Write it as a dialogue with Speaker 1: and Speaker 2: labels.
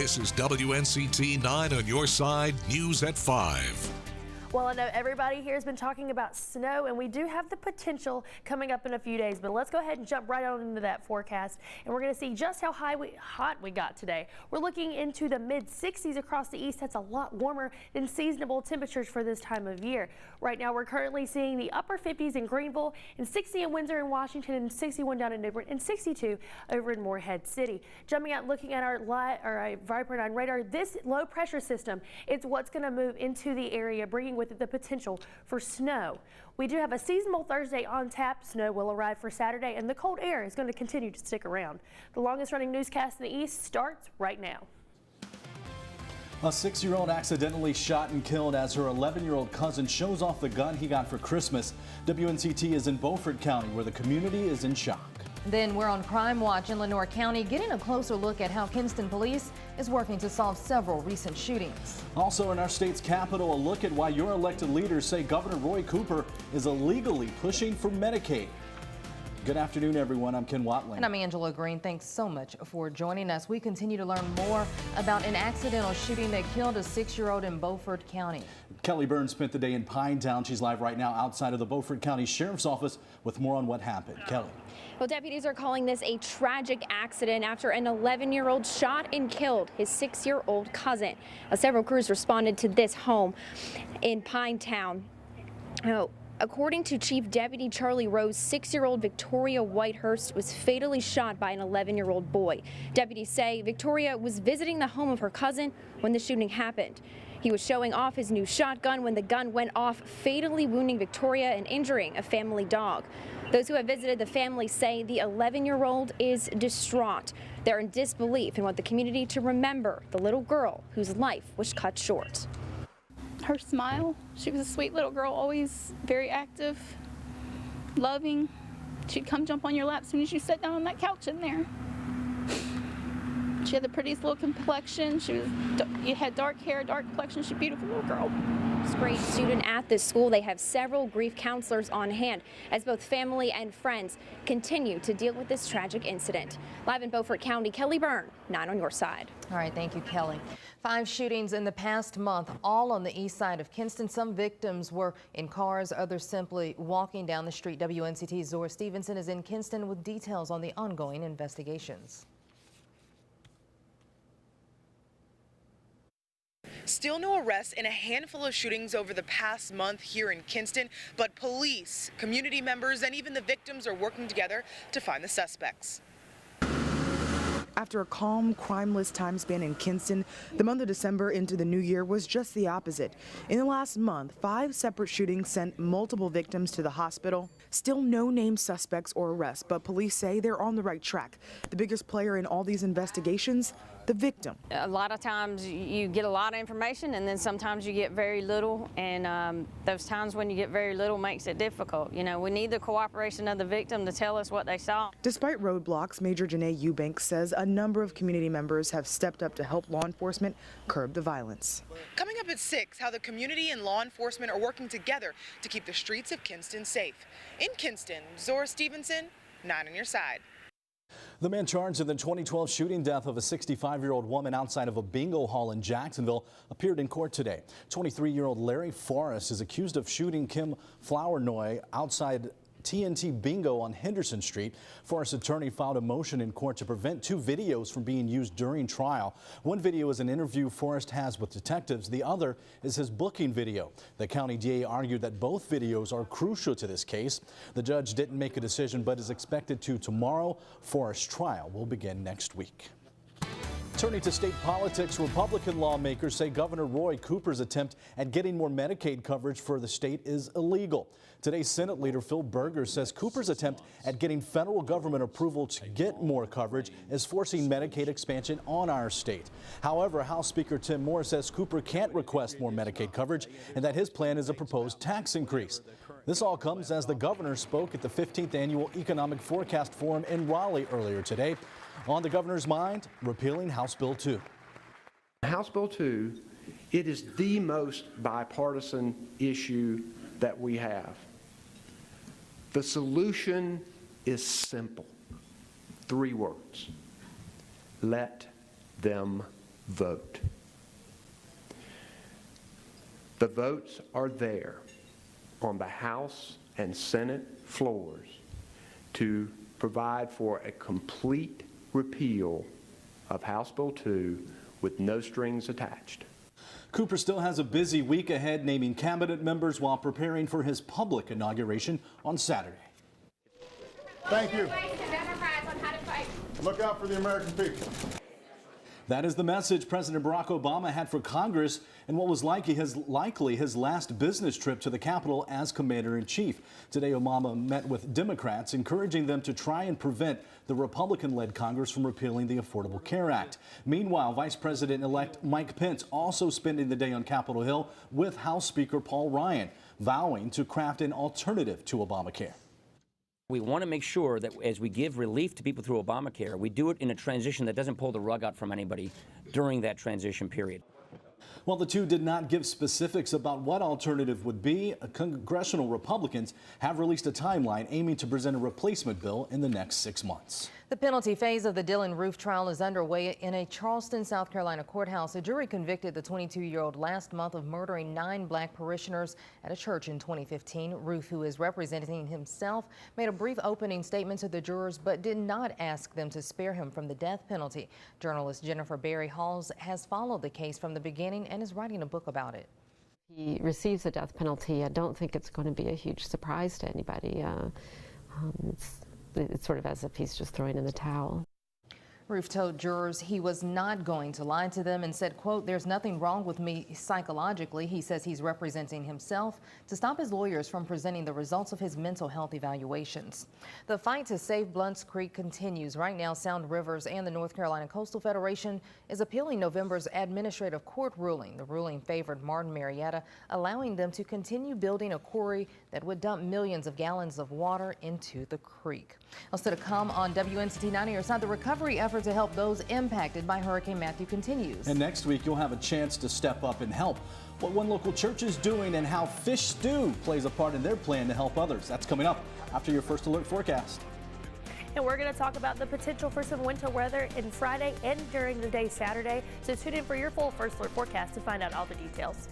Speaker 1: This is WNCT 9 on your side, News at 5.
Speaker 2: Well, I know everybody here has been talking about snow, and we do have the potential coming up in a few days, but let's go ahead and jump right on into that forecast, and we're going to see just how hot we got today. We're looking into the mid-60s across the east. That's a lot warmer than seasonable temperatures for this time of year. Right now, we're currently seeing the upper 50s in Greenville, and 60 in Windsor and Washington, and 61 down in Newbern, and 62 over in Morehead City. Jumping out, looking at our Viper 9 radar, this low pressure system, it's what's going to move into the area, bringing with it the potential for snow. We do have a seasonal Thursday on tap. Snow will arrive for Saturday, and the cold air is going to continue to stick around. The longest running newscast in the east starts right now.
Speaker 3: A 6-year-old accidentally shot and killed as her 11-year-old cousin shows off the gun he got for Christmas. WNCT is in Beaufort County, where the community is in shock.
Speaker 4: Then we're on Crime Watch in Lenoir County, getting a closer look at how Kinston Police is working to solve several recent shootings.
Speaker 3: Also in our state's capital, a look at why your elected leaders say Governor Roy Cooper is illegally pushing for Medicaid. Good afternoon, everyone. I'm Ken Watling.
Speaker 4: And I'm Angela Green. Thanks so much for joining us. We continue to learn more about an accidental shooting that killed a 6-year-old in Beaufort County.
Speaker 3: Kelly Burns spent the day in Pinetown. She's live right now outside of the Beaufort County Sheriff's Office with more on what happened. Kelly.
Speaker 5: Well, deputies are calling this a tragic accident after an 11-year-old shot and killed his 6-year-old cousin. Several crews responded to this home in Pinetown. According to Chief Deputy Charlie Rose, 6-year-old Victoria Whitehurst was fatally shot by an 11-year-old boy. Deputies say Victoria was visiting the home of her cousin when the shooting happened. He was showing off his new shotgun when the gun went off, fatally wounding Victoria and injuring a family dog. Those who have visited the family say the 11-year-old is distraught. They're in disbelief and want the community to remember the little girl whose life was cut short.
Speaker 6: Her smile, she was a sweet little girl, always very active, loving. She'd come jump on your lap as soon as you sat down on that couch in there. She had the prettiest little complexion. You had dark hair, dark complexion. She's a beautiful little girl.
Speaker 5: Great student at this school. They have several grief counselors on hand as both family and friends continue to deal with this tragic incident. Live in Beaufort County, Kelly Byrne, 9 on your side.
Speaker 4: All right, thank you, Kelly. 5 shootings in the past month, all on the east side of Kinston. Some victims were in cars, others simply walking down the street. WNCT's Zora Stevenson is in Kinston with details on the ongoing investigations.
Speaker 7: Still no arrests in a handful of shootings over the past month here in Kinston, but police, community members, and even the victims are working together to find the suspects.
Speaker 8: After a calm, crimeless time span in Kinston, the month of December into the new year was just the opposite. In the last month, 5 separate shootings sent multiple victims to the hospital. Still no named suspects or arrests, but police say they're on the right track. The biggest player in all these investigations, the victim.
Speaker 9: A lot of times you get a lot of information, and then sometimes you get very little, and those times when you get very little makes it difficult. You know, we need the cooperation of the victim to tell us what they saw.
Speaker 8: Despite roadblocks, Major Janae Eubanks says a number of community members have stepped up to help law enforcement curb the violence.
Speaker 7: Coming up at 6, how the community and law enforcement are working together to keep the streets of Kinston safe. In Kinston, Zora Stevenson, 9 on your side.
Speaker 3: The man charged in the 2012 shooting death of a 65-year-old woman outside of a bingo hall in Jacksonville appeared in court today. 23-year-old Larry Forrest is accused of shooting Kim Flournoy outside TNT Bingo on Henderson Street. Forrest's attorney filed a motion in court to prevent 2 videos from being used during trial. One video is an interview Forrest has with detectives. The other is his booking video. The county DA argued that both videos are crucial to this case. The judge didn't make a decision but is expected to tomorrow. Forrest's trial will begin next week. Turning to state politics, Republican lawmakers say Governor Roy Cooper's attempt at getting more Medicaid coverage for the state is illegal. Today's Senate leader Phil Berger says Cooper's attempt at getting federal government approval to get more coverage is forcing Medicaid expansion on our state. However, House Speaker Tim Moore says Cooper can't request more Medicaid coverage and that his plan is a proposed tax increase. This all comes as the governor spoke at the 15th Annual Economic Forecast Forum in Raleigh earlier today. On the governor's mind, repealing House Bill 2.
Speaker 10: House Bill 2, it is the most bipartisan issue that we have. The solution is simple. 3 words. Let them vote. The votes are there on the House and Senate floors to provide for a complete repeal of House Bill 2 with no strings attached.
Speaker 3: Cooper still has a busy week ahead, naming cabinet members while preparing for his public inauguration on Saturday.
Speaker 11: Thank you. Look out for the American people.
Speaker 3: That is the message President Barack Obama had for Congress in what was likely his last business trip to the Capitol as commander-in-chief. Today, Obama met with Democrats, encouraging them to try and prevent the Republican-led Congress from repealing the Affordable Care Act. Meanwhile, Vice President-elect Mike Pence also spending the day on Capitol Hill with House Speaker Paul Ryan, vowing to craft an alternative to Obamacare.
Speaker 12: We want to make sure that as we give relief to people through Obamacare, we do it in a transition that doesn't pull the rug out from anybody during that transition period.
Speaker 3: While the two did not give specifics about what alternative would be, congressional Republicans have released a timeline aiming to present a replacement bill in the next 6 months.
Speaker 4: The penalty phase of the Dillon Roof trial is underway in a Charleston, South Carolina courthouse. A jury convicted the 22-year-old last month of murdering 9 black parishioners at a church in 2015. Roof, who is representing himself, made a brief opening statement to the jurors but did not ask them to spare him from the death penalty. Journalist Jennifer Berry Halls has followed the case from the beginning and is writing a book about it.
Speaker 13: He receives the death penalty. I don't think it's going to be a huge surprise to anybody. It's sort of as if he's just throwing in the towel.
Speaker 4: Roof told jurors he was not going to lie to them and said, quote, "There's nothing wrong with me psychologically." He says he's representing himself to stop his lawyers from presenting the results of his mental health evaluations. The fight to save Blunt's Creek continues. Right now, Sound Rivers and the North Carolina Coastal Federation is appealing November's administrative court ruling. The ruling favored Martin Marietta, allowing them to continue building a quarry that would dump millions of gallons of water into the creek. Also to come on WNCT 9 on your side, the recovery effort to help those impacted by Hurricane Matthew continues.
Speaker 3: And next week, you'll have a chance to step up and help. What one local church is doing and how Fish Stew plays a part in their plan to help others. That's coming up after your First Alert forecast.
Speaker 2: And we're going to talk about the potential for some winter weather in Friday and during the day Saturday. So tune in for your full First Alert forecast to find out all the details.